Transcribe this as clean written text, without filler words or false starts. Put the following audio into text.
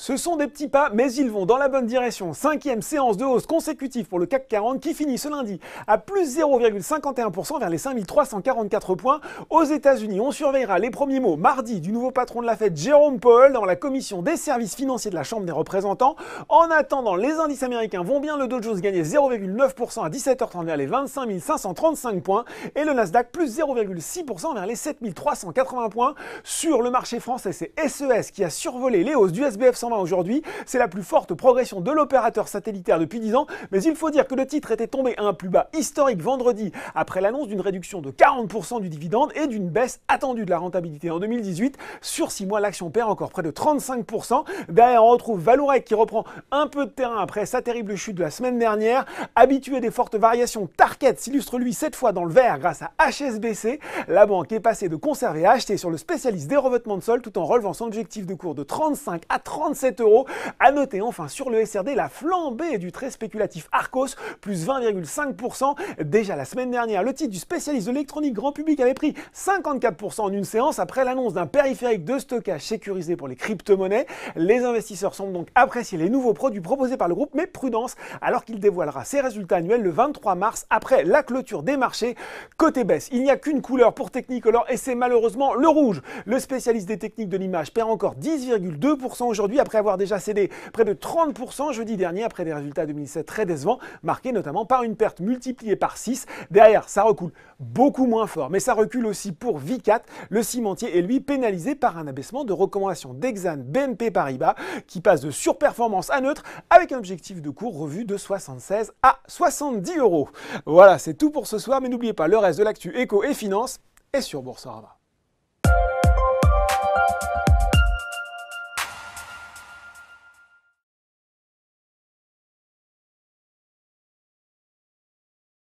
Ce sont des petits pas, mais ils vont dans la bonne direction. Cinquième séance de hausse consécutive pour le CAC 40 qui finit ce lundi à plus 0,51% vers les 5344 points. Aux États-Unis, on surveillera les premiers mots mardi du nouveau patron de la Fed, Jérôme Powell, dans la commission des services financiers de la Chambre des représentants. En attendant, les indices américains vont bien. Le Dow Jones gagnait 0,9% à 17h30 vers les 25 535 points et le Nasdaq plus 0,6% vers les 7380 points. Sur le marché français, c'est SES qui a survolé les hausses du SBF 120 aujourd'hui. C'est la plus forte progression de l'opérateur satellitaire depuis 10 ans, mais il faut dire que le titre était tombé à un plus bas historique vendredi après l'annonce d'une réduction de 40% du dividende et d'une baisse attendue de la rentabilité en 2018. Sur 6 mois, l'action perd encore près de 35%. Derrière, on retrouve Vallourec qui reprend un peu de terrain après sa terrible chute de la semaine dernière. Habitué des fortes variations, Tarkett s'illustre lui cette fois dans le vert grâce à HSBC. La banque est passée de conserver à acheter sur le spécialiste des revêtements de sol tout en relevant son objectif de cours de 35 à 37 euros. À noter enfin sur le SRD la flambée du très spéculatif Arcos, plus 20,5%. Déjà la semaine dernière, le titre du spécialiste de l'électronique grand public avait pris 54% en une séance après l'annonce d'un périphérique de stockage sécurisé pour les crypto-monnaies. Les investisseurs semblent donc apprécier les nouveaux produits proposés par le groupe, mais prudence alors qu'il dévoilera ses résultats annuels le 23 mars après la clôture des marchés. Côté baisse, il n'y a qu'une couleur pour Technicolor et c'est malheureusement le rouge. Le spécialiste des techniques de l'image perd encore 10,2% aujourd'hui après avoir déjà cédé près de 30% jeudi dernier après des résultats 2017 très décevants, marqués notamment par une perte multipliée par 6. Derrière, ça recoule beaucoup moins fort, mais ça recule aussi pour Vicat. Le cimentier est lui pénalisé par un abaissement de recommandation d'Exane BNP Paribas qui passe de surperformance à neutre avec un objectif de cours revu de 76 à 70 euros. Voilà, c'est tout pour ce soir, mais n'oubliez pas le reste de l'actu éco et finance est sur Boursorama.